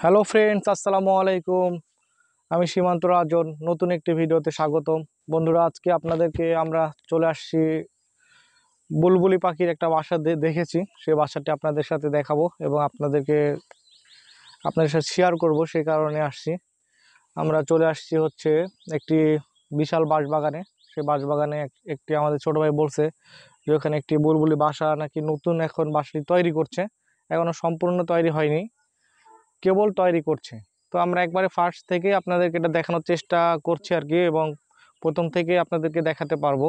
Hello friends, আসসালামু আলাইকুম। আমি সীমান্ত রাজন, নতুন একটি ভিডিওতে স্বাগতম। বন্ধুরা, আজকে আপনাদেরকে আমরা চলে আসছি বুলবুলি পাখির একটা বাসা দেখেছি। সেই বাসাটি আপনাদের সাথে দেখাবো এবং আপনাদের সাথে শেয়ার করব, সেই কারণে আসছি। আমরা চলে আসছি হচ্ছে একটি বিশাল বাঁশবাগানে। সেই বাঁশবাগানে একটি আমাদের ছোট ভাই বলছে যে ওখানে একটি বুলবুলি বাসা নাকি নতুন এখন বাসাটি তৈরি করছে। এখনো সম্পূর্ণ তৈরি হয়নি, কেবল তৈরি করছে। তো আমরা একবারে ফার্স্ট থেকে আপনাদেরকে এটা দেখানোর চেষ্টা করছি আর কি, এবং প্রথম থেকে আপনাদেরকে দেখাতে পারবো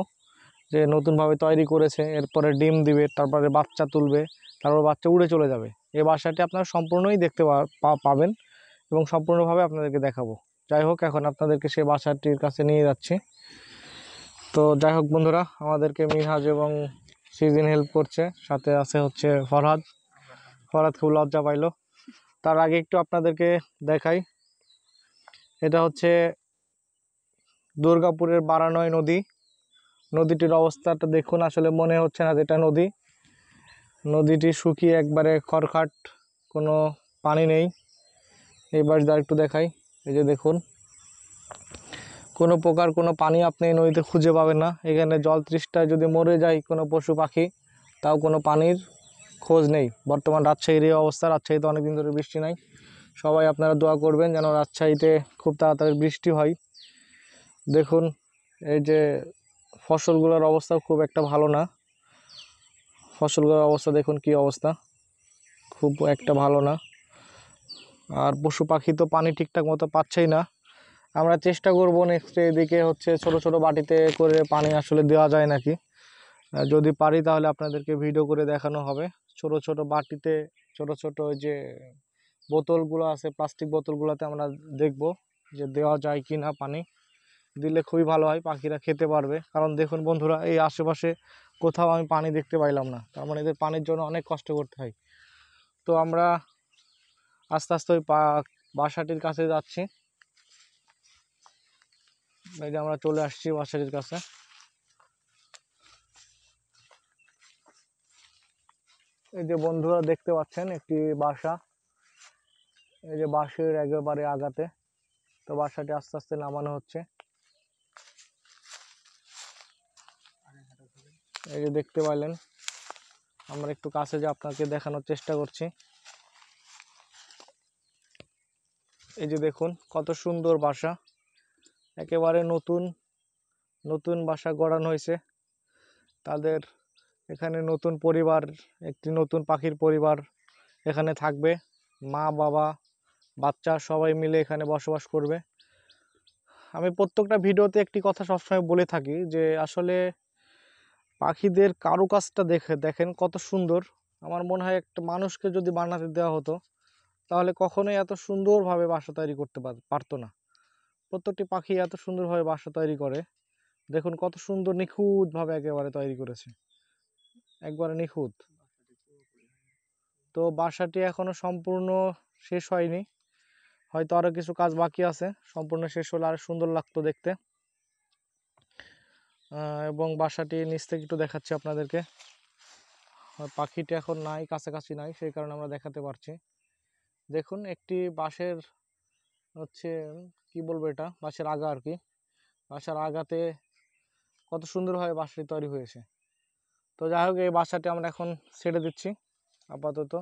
যে নতুনভাবে তৈরি করেছে, এরপরে ডিম দিবে, তারপরে বাচ্চা তুলবে, তারপর বাচ্চা উড়ে চলে যাবে। এই বাসাটি আপনারা সম্পূর্ণই দেখতে পাবেন এবং সম্পূর্ণভাবে আপনাদেরকে দেখাবো। যাই হোক, এখন আপনাদেরকে সেই বাসাটির কাছে নিয়ে যাচ্ছি। তো যাই হোক বন্ধুরা, আমাদেরকে মিনহাজ এবং সিজিন হেল্প করছে, সাথে আছে হচ্ছে ফরহাদ। ফরহাদ খুব লজ্জা পাইলো। তার আগে একটু আপনাদেরকে দেখাই, এটা হচ্ছে দুর্গাপুরের বারানয় নদী। নদীটির অবস্থাটা দেখুন, আসলে মনে হচ্ছে না যেটা নদী। নদীটি শুকিয়ে একবারে খরখাট, কোনো পানি নেই। এইবার যা একটু দেখাই, এই যে দেখুন, কোনো প্রকার কোনো পানি আপনি এই নদীতে খুঁজে পাবেন না। এখানে জল তৃষ্ণায় যদি মরে যায় কোনো পশু পাখি, তাও কোনো পানির খোঁজ নেই। বর্তমান রাজশাহীর এই অবস্থা। রাজশাহীতে অনেকদিন ধরে বৃষ্টি নাই। সবাই আপনারা দোয়া করবেন যেন রাজশাহীতে খুব তাড়াতাড়ি বৃষ্টি হয়। দেখুন, এই যে ফসলগুলোর অবস্থা খুব একটা ভালো না। ফসলগুলোর অবস্থা দেখুন কি অবস্থা, খুব একটা ভালো না। আর পশু পাখি তো পানি ঠিকঠাক মতো পাচ্ছেই না। আমরা চেষ্টা করব নেক্সট এদিকে হচ্ছে ছোট ছোট বাটিতে করে পানি আসলে দেওয়া যায় নাকি। যদি পারি তাহলে আপনাদেরকে ভিডিও করে দেখানো হবে। ছোট ছোট বাটিতে, ছোট ছোট ওই যে বোতলগুলো আছে, প্লাস্টিক বোতলগুলোতে আমরা দেখব যে দেওয়া যায় কি না। পানি দিলে খুবই ভালো হয়, পাখিরা খেতে পারবে। কারণ দেখুন বন্ধুরা, এই আশেপাশে কোথাও আমি পানি দেখতে পাইলাম না, তার মানে এদের পানির জন্য অনেক কষ্ট করতে হয়। তো আমরা আস্তে আস্তে ওই বাসাটির কাছে যাচ্ছি। এই যে আমরা চলে আসছি বাসাটির কাছে। এই যে বন্ধুরা দেখতে পাচ্ছেন একটি বাসা, এই যে বাঁশের একেবারে আগাতে। তো বাসাটি আস্তে আস্তে নামানো হচ্ছে। এই যে দেখতে পাইলেন, আমরা একটু কাছে যে আপনাকে দেখানোর চেষ্টা করছি। এই যে দেখুন কত সুন্দর বাসা, একেবারে নতুন নতুন বাসা গড়ানো হয়েছে। তাদের এখানে নতুন পরিবার, একটি নতুন পাখির পরিবার এখানে থাকবে। মা বাবা বাচ্চা সবাই মিলে এখানে বসবাস করবে। আমি প্রত্যেকটা ভিডিওতে একটি কথা সবসময় বলে থাকি যে আসলে পাখিদের কারুকাজটা দেখেন কত সুন্দর। আমার মনে হয় একটা মানুষকে যদি বানাতে দেওয়া হতো তাহলে কখনোই এত সুন্দরভাবে বাসা তৈরি করতে পারতো না। প্রত্যেকটি পাখি এত সুন্দরভাবে বাসা তৈরি করে, দেখুন কত সুন্দর নিখুঁতভাবে একেবারে তৈরি করেছে, একবারে নিখুঁত। তো বাসাটি এখনো সম্পূর্ণ শেষ হয়নি, হয়তো আরো কিছু কাজ বাকি আছে। সম্পূর্ণ শেষ হলে আরো সুন্দর লাগতো দেখতে। এবং বাসাটি নিচ থেকে একটু দেখাচ্ছি আপনাদেরকে। পাখিটি এখন নাই, কাছাকাছি নাই, সেই কারণে আমরা দেখাতে পারছি। দেখুন একটি বাঁশের হচ্ছে, কি বলবো, এটা বাঁশের আগা আর কি। বাসার আগাতে কত সুন্দরভাবে বাসাটি তৈরি হয়েছে। তো যাই হোক, এই বাসাটি আমরা এখন ছেড়ে দিচ্ছি আপাতত।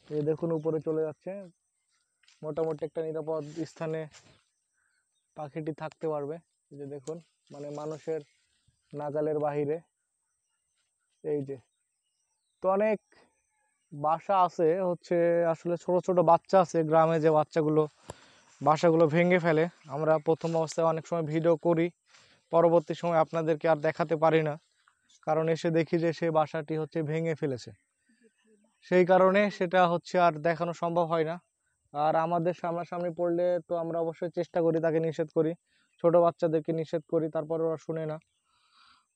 এই দেখুন উপরে চলে যাচ্ছে, মোটামুটি একটা নিরাপদ স্থানে পাখিটি থাকতে পারবে। এই যে দেখুন, মানে মানুষের নাগালের বাহিরে। এই যে, তো অনেক বাসা আছে হচ্ছে, আসলে ছোট ছোট বাচ্চা আছে গ্রামে, যে বাচ্চাগুলো বাসাগুলো ভেঙে ফেলে। আমরা প্রথম অবস্থায় অনেক সময় ভিডিও করি, পরবর্তী সময় আপনাদেরকে আর দেখাতে পারি না, কারণ এসে দেখি যে সে বাসাটি হচ্ছে ভেঙে ফেলেছে। সেই কারণে সেটা হচ্ছে আর দেখানো সম্ভব হয় না। আর আমাদের সামনাসামনি পড়লে তো আমরা অবশ্যই চেষ্টা করি, তাকে নিষেধ করি, ছোট বাচ্চাদেরকে নিষেধ করি, তারপরে ওরা শুনে না।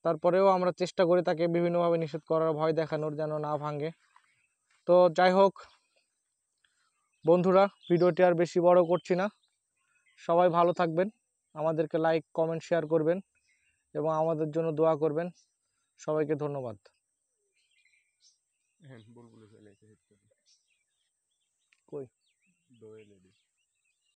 তারপরেও আমরা চেষ্টা করি তাকে বিভিন্নভাবে নিষেধ করার, ভয় দেখানোর, যেন না ভাঙে। তো যাই হোক বন্ধুরা, ভিডিওটি আর বেশি বড় করছি না। সবাই ভালো থাকবেন, আমাদেরকে লাইক কমেন্ট শেয়ার করবেন এবং আমাদের জন্য দোয়া করবেন। সবাইকে ধন্যবাদ।